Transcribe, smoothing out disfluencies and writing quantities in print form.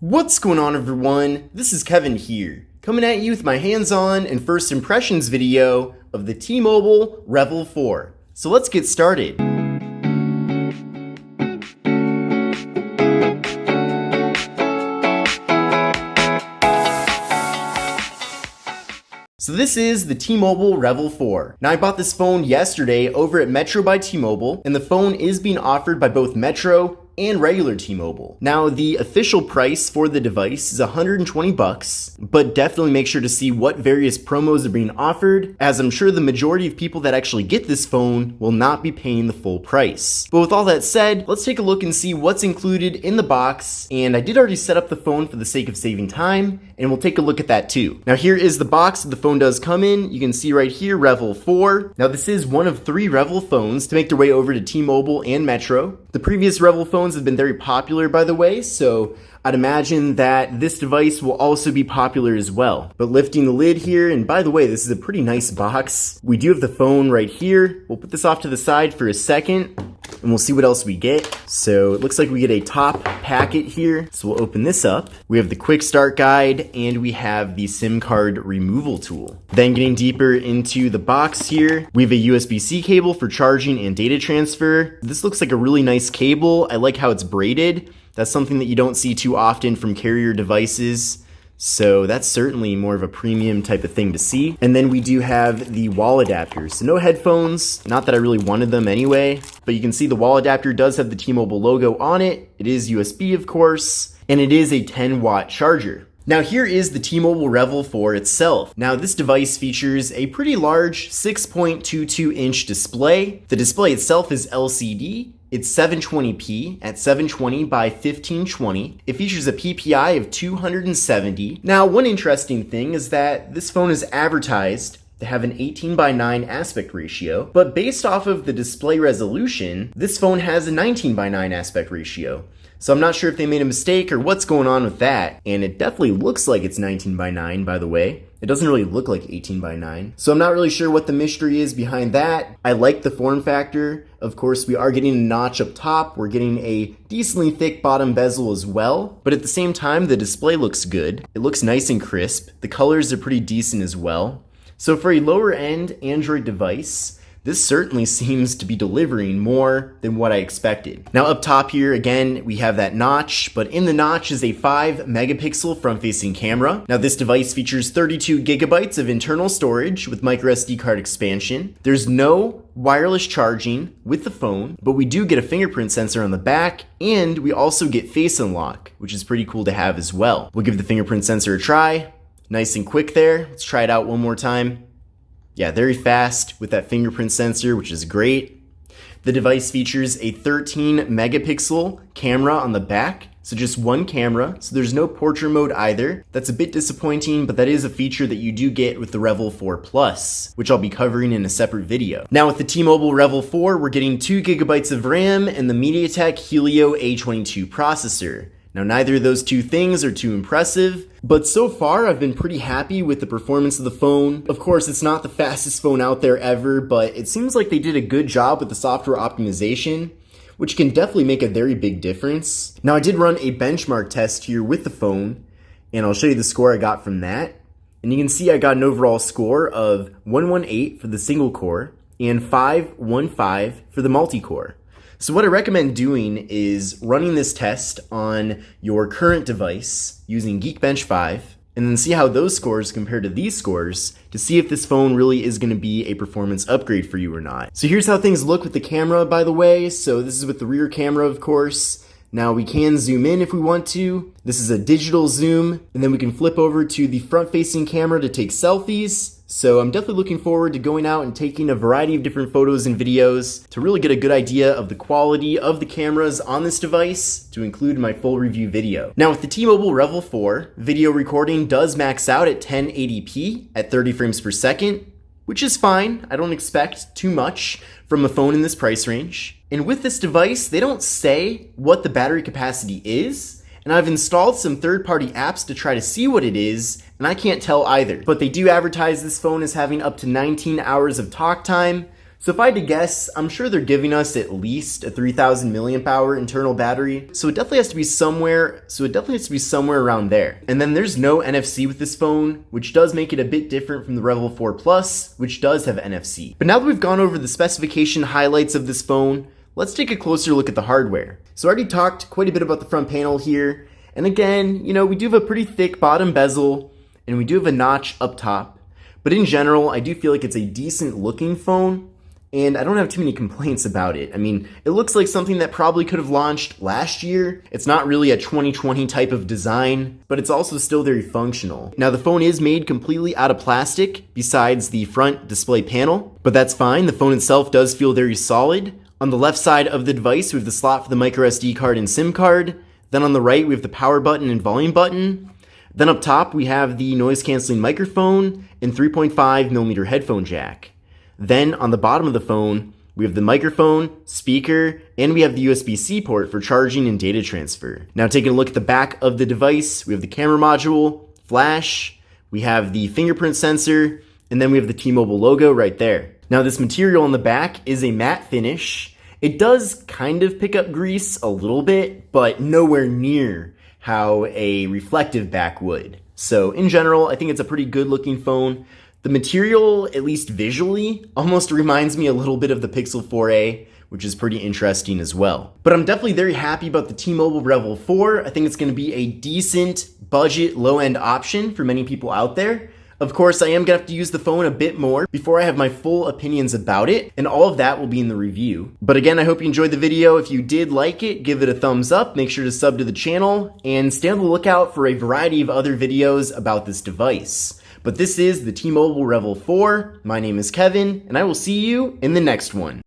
What's going on, everyone? This is Kevin here, coming at you with my hands-on and first impressions video of the T-Mobile REVVL 4. So let's get started. So this is the T-Mobile REVVL 4. Now I bought this phone yesterday over at Metro by T-Mobile, and the phone is being offered by both Metro and regular T-Mobile. Now the official price for the device is $120, but definitely make sure to see what various promos are being offered, as I'm sure the majority of people that actually get this phone will not be paying the full price. But with all that said, let's take a look and see what's included in the box, and I did already set up the phone for the sake of saving time, and we'll take a look at that too. Now here is the box that the phone does come in. You can see right here, REVVL 4. Now this is one of 3 REVVL phones to make their way over to T-Mobile and Metro. The previous REVVL phones have been very popular, by the way, so I'd imagine that this device will also be popular as well. But lifting the lid here, and by the way, this is a pretty nice box. We do have the phone right here. We'll put this off to the side for a second, and we'll see what else we get. So it looks like we get a top packet here. So we'll open this up. We have the quick start guide, and we have the SIM card removal tool. Then getting deeper into the box here, we have a USB-C cable for charging and data transfer. This looks like a really nice cable. I like how it's braided. That's something that you don't see too often from carrier devices. So that's certainly more of a premium type of thing to see. And then we do have the wall adapter. So no headphones, not that I really wanted them anyway, but you can see the wall adapter does have the T-Mobile logo on it. It is USB, of course, and it is a 10-watt charger. Now here is the T-Mobile REVVL 4 itself. Now this device features a pretty large 6.22-inch display. The display itself is LCD. It's 720p at 720 by 1520. It features a PPI of 270. Now, one interesting thing is that this phone is advertised to have an 18:9 aspect ratio, but based off of the display resolution, this phone has a 19:9 aspect ratio. So I'm not sure if they made a mistake or what's going on with that, and it definitely looks like it's 19:9, by the way. It doesn't really look like 18:9. So I'm not really sure what the mystery is behind that. I like the form factor. Of course, we are getting a notch up top. We're getting a decently thick bottom bezel as well. But at the same time, the display looks good. It looks nice and crisp. The colors are pretty decent as well. So for a lower end Android device, this certainly seems to be delivering more than what I expected. Now up top here, again, we have that notch, but in the notch is a 5-megapixel front-facing camera. Now this device features 32 gigabytes of internal storage with microSD card expansion. There's no wireless charging with the phone, but we do get a fingerprint sensor on the back, and we also get face unlock, which is pretty cool to have as well. We'll give the fingerprint sensor a try. Nice and quick there. Let's try it out one more time. Yeah, very fast with that fingerprint sensor, which is great. The device features a 13-megapixel camera on the back, so just one camera, so there's no portrait mode either. That's a bit disappointing, but that is a feature that you do get with the REVVL 4 Plus, which I'll be covering in a separate video. Now with the T-Mobile REVVL 4, we're getting 2 gigabytes of RAM and the MediaTek Helio A22 processor. Now neither of those two things are too impressive, but so far I've been pretty happy with the performance of the phone. Of course, it's not the fastest phone out there ever, but it seems like they did a good job with the software optimization, which can definitely make a very big difference. Now I did run a benchmark test here with the phone, and I'll show you the score I got from that. And you can see I got an overall score of 118 for the single core and 515 for the multi-core. So what I recommend doing is running this test on your current device using Geekbench 5, and then see how those scores compare to these scores to see if this phone really is going to be a performance upgrade for you or not. So here's how things look with the camera, by the way. So this is with the rear camera, of course. Now we can zoom in if we want to. This is a digital zoom, and then we can flip over to the front-facing camera to take selfies. So I'm definitely looking forward to going out and taking a variety of different photos and videos to really get a good idea of the quality of the cameras on this device to include my full review video. Now with the T-Mobile REVVL 4, video recording does max out at 1080p at 30 frames per second, which is fine. I don't expect too much from a phone in this price range. And with this device, they don't say what the battery capacity is, and I've installed some third-party apps to try to see what it is, and I can't tell either. But they do advertise this phone as having up to 19 hours of talk time, So if I had to guess, I'm sure they're giving us at least a 3000 milliamp hour internal battery. So it definitely has to be somewhere around there. And then there's no NFC with this phone, which does make it a bit different from the REVVL 4 Plus, which does have NFC. But now that we've gone over the specification highlights of this phone, let's take a closer look at the hardware. So I already talked quite a bit about the front panel here. And again, we do have a pretty thick bottom bezel, and we do have a notch up top. But in general, I do feel like it's a decent looking phone, and I don't have too many complaints about it. I mean, it looks like something that probably could have launched last year. It's not really a 2020 type of design, but it's also still very functional. Now, the phone is made completely out of plastic, besides the front display panel, but that's fine. The phone itself does feel very solid. On the left side of the device, we have the slot for the micro SD card and SIM card. Then on the right, we have the power button and volume button. Then up top, we have the noise canceling microphone and 3.5mm headphone jack. Then on the bottom of the phone, we have the microphone, speaker, and we have the USB-C port for charging and data transfer. Now taking a look at the back of the device, we have the camera module, flash, we have the fingerprint sensor, and then we have the T-Mobile logo right there. Now this material on the back is a matte finish. It does kind of pick up grease a little bit, but nowhere near how a reflective back would. So in general, I think it's a pretty good looking phone. The material, at least visually, almost reminds me a little bit of the Pixel 4a, which is pretty interesting as well. But I'm definitely very happy about the T-Mobile REVVL 4. I think it's going to be a decent budget low-end option for many people out there. Of course, I am going to have to use the phone a bit more before I have my full opinions about it, and all of that will be in the review. But again, I hope you enjoyed the video. If you did like it, give it a thumbs up, make sure to sub to the channel, and stay on the lookout for a variety of other videos about this device. But this is the T-Mobile REVVL 4. My name is Kevin, and I will see you in the next one.